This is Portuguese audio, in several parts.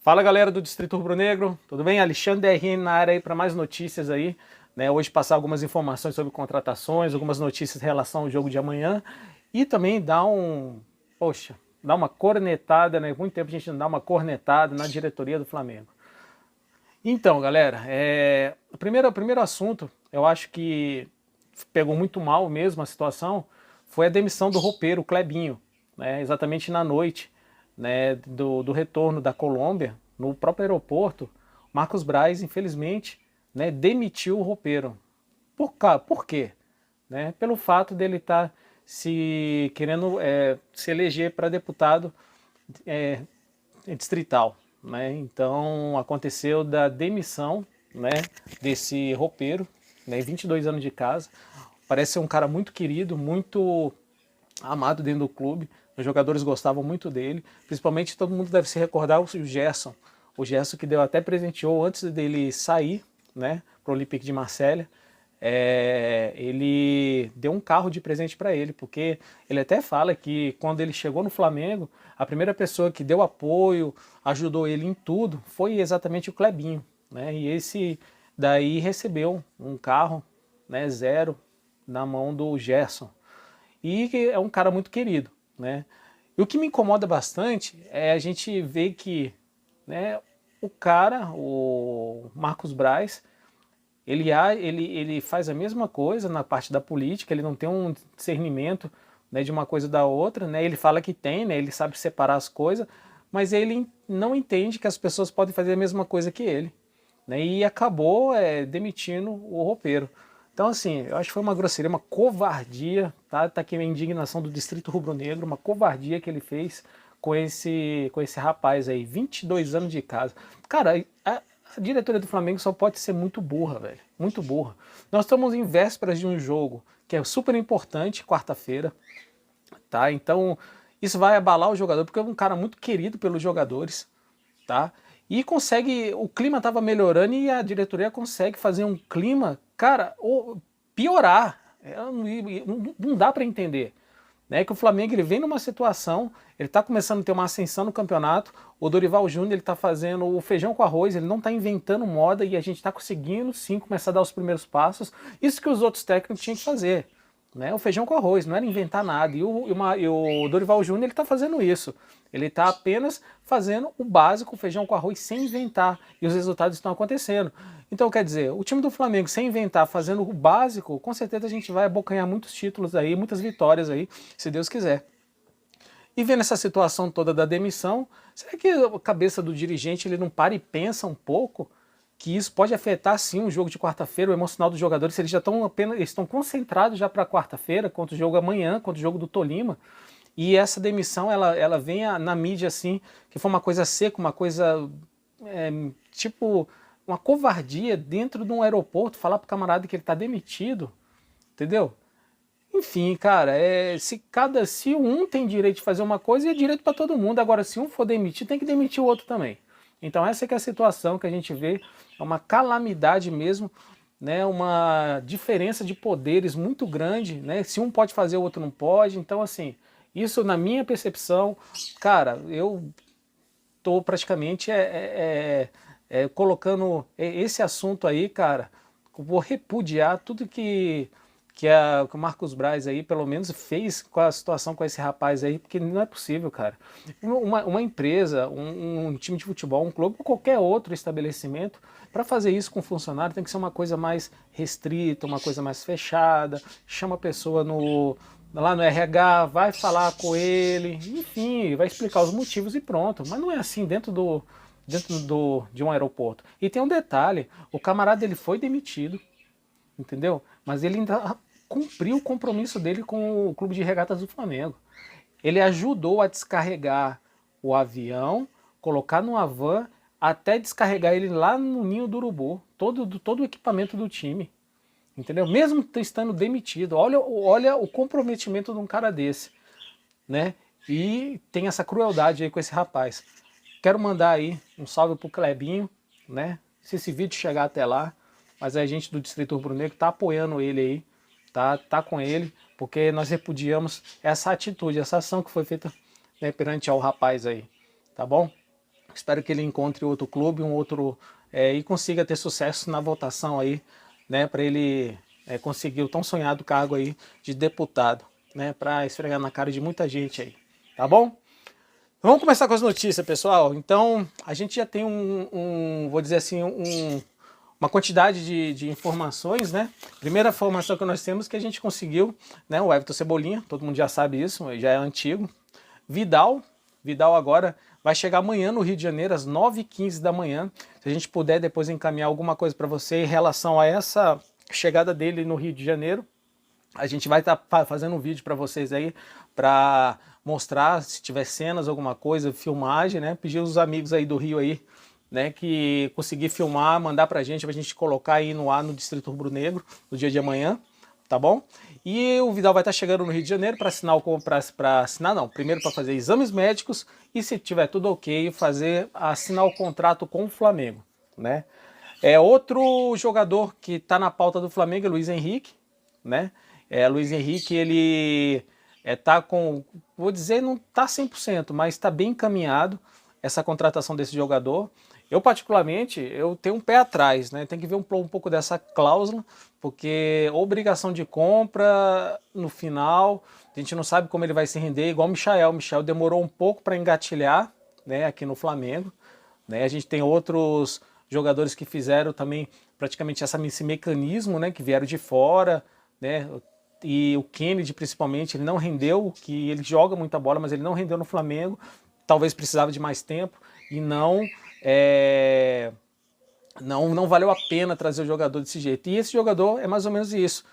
Fala galera do Distrito Rubro-Negro, tudo bem? Alexandre RN na área aí para mais notícias aí, né? Hoje passar algumas informações sobre contratações, algumas notícias em relação ao jogo de amanhã e também dar uma cornetada, né? Muito tempo a gente não dá uma cornetada na diretoria do Flamengo. Então, galera, o primeiro assunto, eu acho que pegou muito mal mesmo a situação, foi a demissão do roupeiro, o Clebinho, né, exatamente na noite, né, do retorno da Colômbia, no próprio aeroporto, Marcos Braz, infelizmente, né, demitiu o roupeiro. Por quê? Né, pelo fato dele estar se querendo se eleger para deputado é, distrital, né? Então aconteceu da demissão, né, desse roupeiro, né, 22 anos de casa. Parece ser um cara muito querido, muito amado dentro do clube. Os jogadores gostavam muito dele, principalmente todo mundo deve se recordar o Gerson. O Gerson que deu até presenteou antes dele sair, né, para o Olympique de Marselha. Ele deu um carro de presente para ele, porque ele até fala que quando ele chegou no Flamengo, a primeira pessoa que deu apoio, ajudou ele em tudo, foi exatamente o Clebinho, né? E esse daí recebeu um carro, né, zero, na mão do Gerson. E é um cara muito querido, né? E o que me incomoda bastante é a gente ver que, né, o Marcos Braz, ele faz a mesma coisa na parte da política, ele não tem um discernimento, né, de uma coisa da outra, né? Ele fala que tem, né, ele sabe separar as coisas, mas ele não entende que as pessoas podem fazer a mesma coisa que ele, né? E acabou demitindo o roupeiro. Então, assim, eu acho que foi uma grosseria, uma covardia, tá? Tá aqui a indignação do Distrito Rubro-Negro, uma covardia que ele fez com esse rapaz aí, 22 anos de casa. Cara, a diretoria do Flamengo só pode ser muito burra, velho. Muito burra. Nós estamos em vésperas de um jogo que é super importante, quarta-feira, tá? Então, isso vai abalar o jogador, porque é um cara muito querido pelos jogadores, tá? E consegue, o clima estava melhorando e a diretoria consegue fazer um clima, cara, piorar. Não dá para entender, né? Que o Flamengo ele vem numa situação, ele está começando a ter uma ascensão no campeonato. O Dorival Júnior ele está fazendo o feijão com arroz, ele não está inventando moda e a gente está conseguindo sim começar a dar os primeiros passos. Isso que os outros técnicos tinham que fazer, né? O feijão com arroz, não era inventar nada. E o Dorival Júnior ele está fazendo isso. Ele está apenas fazendo o básico, o feijão com arroz, sem inventar. E os resultados estão acontecendo. Então, quer dizer, o time do Flamengo, sem inventar, fazendo o básico, com certeza a gente vai abocanhar muitos títulos aí, muitas vitórias aí, se Deus quiser. E vendo essa situação toda da demissão, será que a cabeça do dirigente ele não para e pensa um pouco que isso pode afetar sim o jogo de quarta-feira, o emocional dos jogadores, se eles já estão apenas estão concentrados já para quarta-feira, contra o jogo amanhã, contra o jogo do Tolima, e essa demissão ela vem na mídia assim, que foi uma coisa seca, uma coisa tipo uma covardia dentro de um aeroporto, falar pro camarada que ele está demitido, entendeu? Enfim, cara, se um tem direito de fazer uma coisa, é direito para todo mundo. Agora, se um for demitir, tem que demitir o outro também. Então essa que é a situação que a gente vê, é uma calamidade mesmo, né? Uma diferença de poderes muito grande, né? Se um pode fazer, o outro não pode. Então, assim, isso na minha percepção, cara, eu tô praticamente colocando esse assunto aí, cara, vou repudiar tudo que o Marcos Braz aí, pelo menos, fez com a situação com esse rapaz aí, porque não é possível, cara. Uma empresa, um time de futebol, um clube, ou qualquer outro estabelecimento, para fazer isso com funcionário tem que ser uma coisa mais restrita, uma coisa mais fechada, chama a pessoa lá no RH, vai falar com ele, enfim, vai explicar os motivos e pronto. Mas não é assim de um aeroporto. E tem um detalhe, o camarada ele foi demitido, entendeu? Mas ele ainda cumpriu o compromisso dele com o Clube de Regatas do Flamengo. Ele ajudou a descarregar o avião, colocar numa van, até descarregar ele lá no Ninho do Urubu, todo o equipamento do time, entendeu? Mesmo estando demitido, olha o comprometimento de um cara desse, né? E tem essa crueldade aí com esse rapaz. Quero mandar aí um salve pro Clebinho, né? Se esse vídeo chegar até lá, mas a gente do Distrito Rubro-Negro tá apoiando ele aí, tá com ele, porque nós repudiamos essa atitude, essa ação que foi feita, né, perante ao rapaz aí, tá bom? Espero que ele encontre outro clube, e consiga ter sucesso na votação aí, né, para ele conseguir o tão sonhado cargo aí de deputado, né, para esfregar na cara de muita gente aí, tá bom? Vamos começar com as notícias, pessoal. Então, a gente já tem vou dizer assim, uma quantidade de informações, né? Primeira informação que nós temos é que a gente conseguiu, né, o Everton Cebolinha, todo mundo já sabe isso, já é antigo. Vidal agora vai chegar amanhã no Rio de Janeiro, às 9h15 da manhã. Se a gente puder depois encaminhar alguma coisa para você em relação a essa chegada dele no Rio de Janeiro, a gente vai estar fazendo um vídeo para vocês aí, para mostrar se tiver cenas, alguma coisa, filmagem, né? Pedir os amigos aí do Rio aí, né, que conseguir filmar, mandar pra gente colocar aí no ar no Distrito Rubro-Negro no dia de amanhã, tá bom? E o Vidal vai estar chegando no Rio de Janeiro para primeiro para fazer exames médicos e, se tiver tudo ok, assinar o contrato com o Flamengo, né? Outro jogador que está na pauta do Flamengo é Luiz Henrique, né? Luiz Henrique, ele tá com, vou dizer, não tá 100%, mas está bem encaminhado essa contratação desse jogador. Eu, particularmente, eu tenho um pé atrás, né? Tem que ver um pouco dessa cláusula, porque obrigação de compra no final, a gente não sabe como ele vai se render, igual o Michael. O Michael demorou um pouco para engatilhar, né, aqui no Flamengo, né? A gente tem outros jogadores que fizeram também praticamente esse mecanismo, né, que vieram de fora, né? E o Kennedy, principalmente, ele não rendeu, que ele joga muita bola, mas ele não rendeu no Flamengo, talvez precisava de mais tempo, e não valeu a pena trazer o jogador desse jeito. E esse jogador é mais ou menos isso,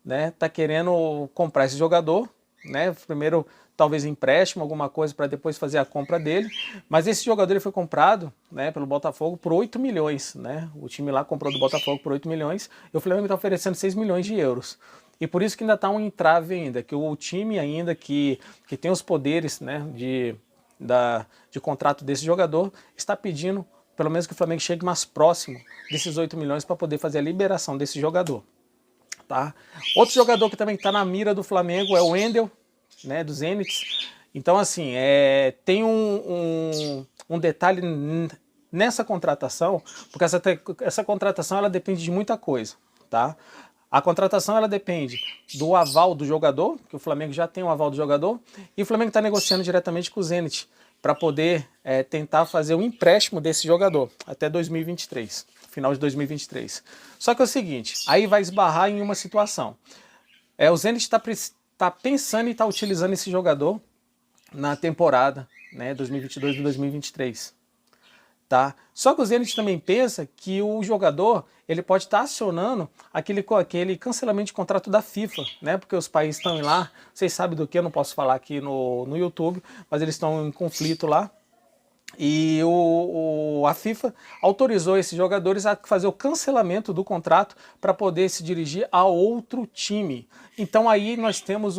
né? Tá querendo comprar esse jogador, né? Primeiro, talvez empréstimo, alguma coisa, para depois fazer a compra dele. Mas esse jogador ele foi comprado, né, pelo Botafogo por 8 milhões, né? O time lá comprou do Botafogo por 8 milhões e o Flamengo está oferecendo 6 milhões de euros. E por isso que ainda está um entrave ainda, que o time ainda que tem os poderes, né, de contrato desse jogador, está pedindo pelo menos que o Flamengo chegue mais próximo desses 8 milhões para poder fazer a liberação desse jogador. Tá? Outro jogador que também está na mira do Flamengo é o Wendel, né, do Zenit. Então, assim, tem um detalhe nessa contratação, porque essa contratação ela depende de muita coisa. Tá? A contratação ela depende do aval do jogador, que o Flamengo já tem o aval do jogador, e o Flamengo está negociando diretamente com o Zenit para poder tentar fazer um empréstimo desse jogador até 2023, final de 2023. Só que é o seguinte, aí vai esbarrar em uma situação. O Zenit está pensando em estar utilizando esse jogador na temporada, né, 2022 e 2023. Tá? Só que o Zenit também pensa que o jogador ele pode estar acionando aquele cancelamento de contrato da FIFA, né? Porque os países estão lá, vocês sabem do que, eu não posso falar aqui no YouTube, mas eles estão em conflito lá. E a FIFA autorizou esses jogadores a fazer o cancelamento do contrato para poder se dirigir a outro time. Então aí nós temos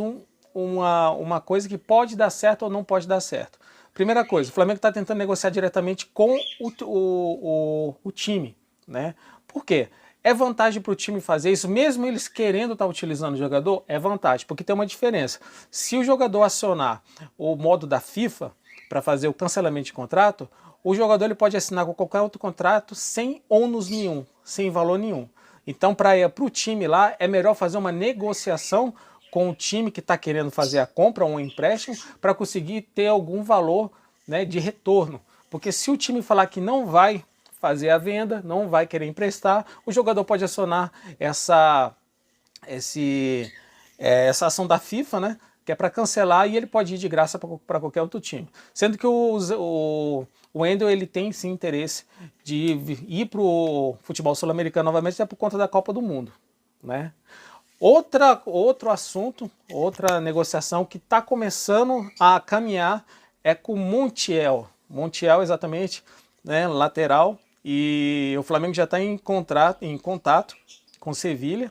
uma coisa que pode dar certo ou não pode dar certo. Primeira coisa, o Flamengo está tentando negociar diretamente com o time, né? Por quê? É vantagem para o time fazer isso, mesmo eles querendo estar utilizando o jogador, é vantagem, porque tem uma diferença. Se o jogador acionar o modo da FIFA para fazer o cancelamento de contrato, o jogador ele pode assinar com qualquer outro contrato sem ônus nenhum, sem valor nenhum. Então, para o time lá, é melhor fazer uma negociação com o time que está querendo fazer a compra ou um empréstimo para conseguir ter algum valor, né, de retorno. Porque se o time falar que não vai fazer a venda, não vai querer emprestar, o jogador pode acionar essa ação da FIFA, né, que é para cancelar, e ele pode ir de graça para qualquer outro time. Sendo que o Wendel ele tem sim interesse de ir para o futebol sul-americano novamente, até por conta da Copa do Mundo, né? Outro assunto, outra negociação que está começando a caminhar é com o Montiel. Montiel, exatamente, né, lateral. E o Flamengo já está em contato com o Sevilha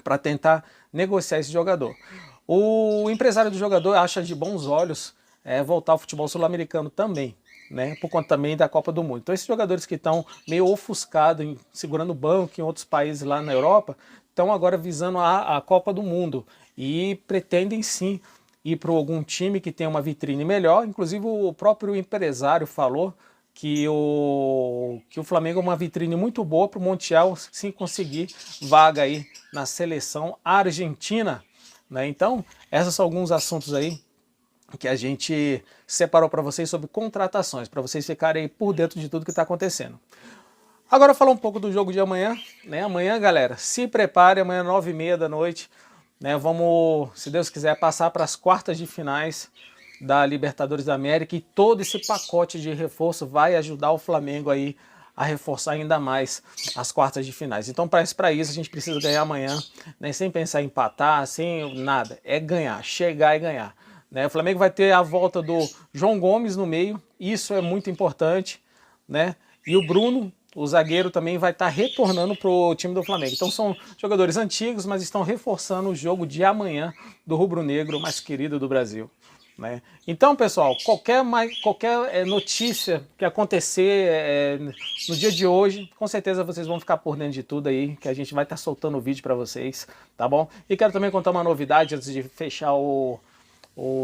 para tentar negociar esse jogador. O empresário do jogador acha de bons olhos voltar ao futebol sul-americano também, né, por conta também da Copa do Mundo. Então esses jogadores que estão meio ofuscados, segurando o banco em outros países lá na Europa, estão agora visando a Copa do Mundo e pretendem sim ir para algum time que tenha uma vitrine melhor. Inclusive o próprio empresário falou, que o Flamengo é uma vitrine muito boa para o Montiel sim conseguir vaga aí na seleção argentina, né? Então, esses são alguns assuntos aí que a gente separou para vocês sobre contratações, para vocês ficarem por dentro de tudo que está acontecendo. Agora falar um pouco do jogo de amanhã, né? Amanhã, galera, se prepare, amanhã 9h30 da noite, né? Vamos, se Deus quiser, passar para as quartas de finais da Libertadores da América, e todo esse pacote de reforço vai ajudar o Flamengo aí a reforçar ainda mais as quartas de finais. Então, para isso, a gente precisa ganhar amanhã, né? Sem pensar em empatar, sem nada. É ganhar, chegar e ganhar, né? O Flamengo vai ter a volta do João Gomes no meio, isso é muito importante, né? E o Bruno, o zagueiro, também vai estar retornando para o time do Flamengo. Então são jogadores antigos, mas estão reforçando o jogo de amanhã do rubro-negro mais querido do Brasil, né? Então, pessoal, qualquer notícia que acontecer no dia de hoje, com certeza vocês vão ficar por dentro de tudo aí, que a gente vai estar soltando o vídeo para vocês, tá bom? E quero também contar uma novidade antes de fechar o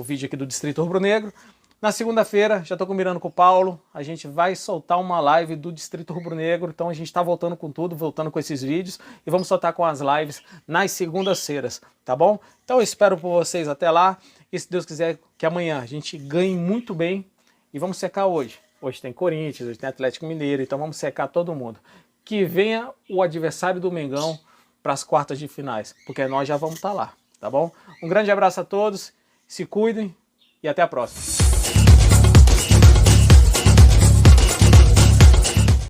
vídeo aqui do Distrito Rubro Negro. Na segunda-feira, já estou combinando com o Paulo, a gente vai soltar uma live do Distrito Rubro Negro, então a gente está voltando com tudo, voltando com esses vídeos, e vamos soltar com as lives nas segundas-feiras, tá bom? Então eu espero por vocês até lá, e se Deus quiser que amanhã a gente ganhe muito bem, e vamos secar hoje. Hoje tem Corinthians, hoje tem Atlético Mineiro, então vamos secar todo mundo. Que venha o adversário do Mengão para as quartas de finais, porque nós já vamos estar lá, tá bom? Um grande abraço a todos, se cuidem e até a próxima.